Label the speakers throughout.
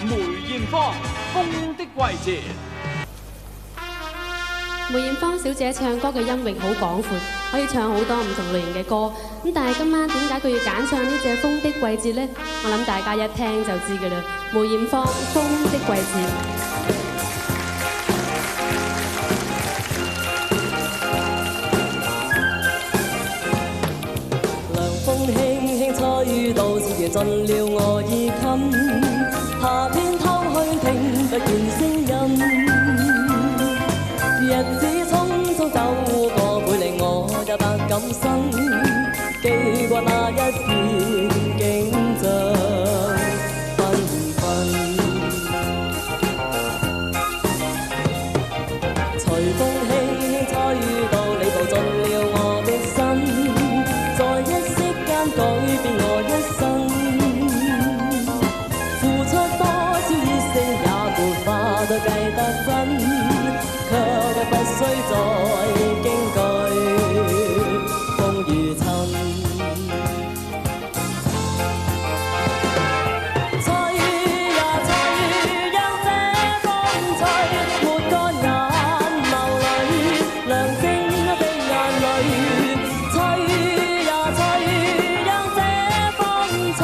Speaker 1: 梅艷芳《風的季節》。
Speaker 2: 梅艷芳小姐唱歌嘅音域好廣闊，可以唱好多唔同類型嘅歌。咁但係今晚點解佢要揀唱呢隻《風的季節》呢？我諗大家一聽就知㗎啦。梅艷芳《風的季節》。
Speaker 3: 吹到自然盡了我衣襟，夏天偷去聽不見聲音，日子匆匆走過，會令我也百感生，記掛那一片景象繽紛，隨風輕輕吹到你步進了我的心，在一息間改變我一生，付出多少熱誠也沒法再計得真，卻不需再驚懼風雨侵。吹呀吹，讓這風吹，抹乾眼眸裏亮晶的眼淚。吹呀吹，讓這風吹，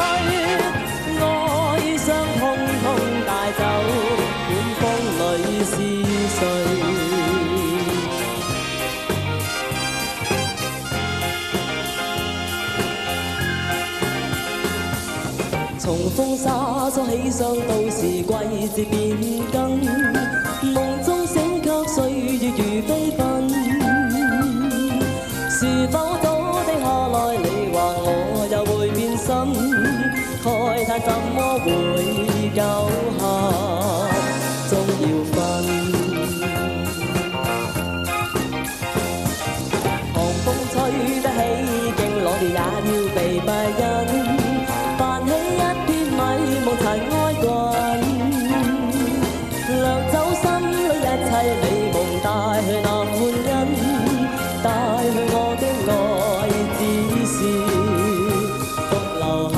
Speaker 3: 愛傷通通帶走，管風裏是誰？從風沙所起霜，到時季節變更，夢中醒卻歲月如飛奔。是否早的下來，你話我又會變心？慨嘆怎麼會夠下，終要分。寒風吹得起勁，朗月也要被閉印。泛起一片迷夢塵埃滾，掠走心裏一切美夢，帶去那歡欣，帶去我的愛，只是獨留痕。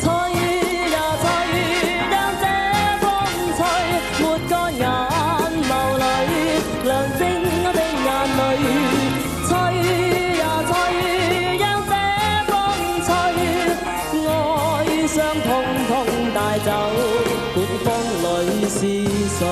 Speaker 3: 吹呀吹，讓這風吹，抹乾眼眸裏亮晶的眼淚。吹呀吹，讓這風吹，愛傷通通帶走，管風裏是誰？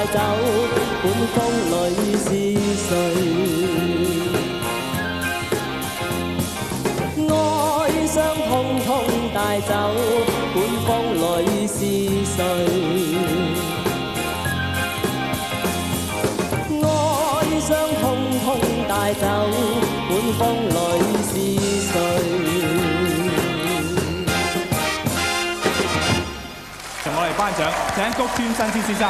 Speaker 3: 走，管風裏是誰？哀傷通通帶走，管風裏是誰？哀傷通通帶走，管風裏是誰？
Speaker 1: 同我哋頒獎，請谷川新司先生。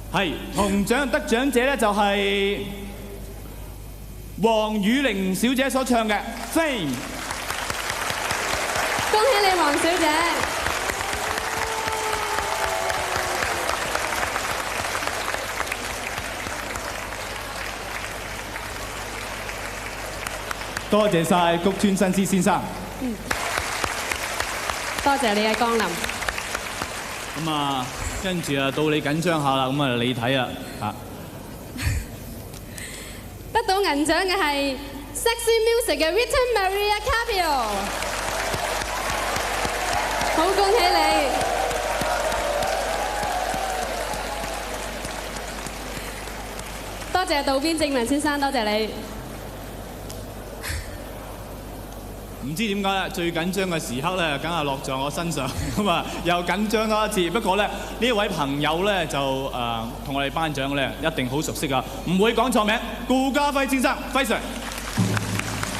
Speaker 1: 係銅獎得獎者咧，就係黃雨玲小姐所唱嘅《Fame》。
Speaker 2: 恭喜你，黃小姐！
Speaker 1: 多謝晒谷川新司先生。
Speaker 2: 多謝你嘅光臨。
Speaker 1: 咁啊，跟住啊，到你緊張下啦，咁啊，你睇啊，嚇！
Speaker 2: 得到銀獎嘅係 Sexy Music 嘅 Rita Maria Capio， 好恭喜你！多謝謝渡邊正文先生，多謝你。
Speaker 1: 唔知點解咧，最緊張嘅時刻咧，梗係落在我身上，咁啊又緊張多一次。不過咧，呢位朋友咧就同我哋頒獎咧一定好熟悉啊，唔會講錯名，顧嘉輝先生，輝 Sir。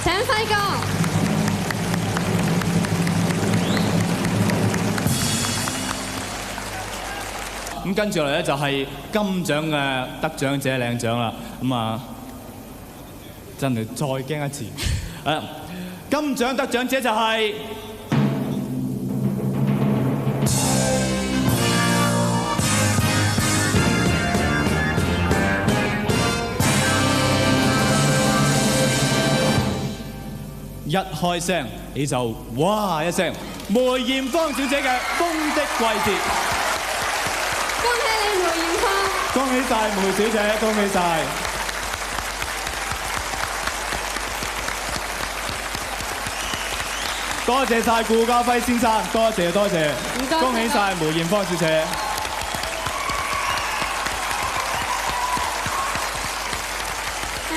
Speaker 2: 請輝哥。
Speaker 1: 咁跟住落嚟咧就係金獎嘅得獎者領獎啦。咁啊，真係再驚一次。金獎得獎者就係一開聲你就哇一聲，梅艷芳小姐嘅《風的季節》。
Speaker 2: 恭喜你梅艷芳！
Speaker 1: 恭喜晒梅小姐，恭喜晒！多謝晒顧嘉輝先生，多謝多謝，恭喜晒梅艷芳小姐。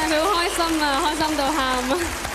Speaker 2: 佢好開心啊，開心到喊啊！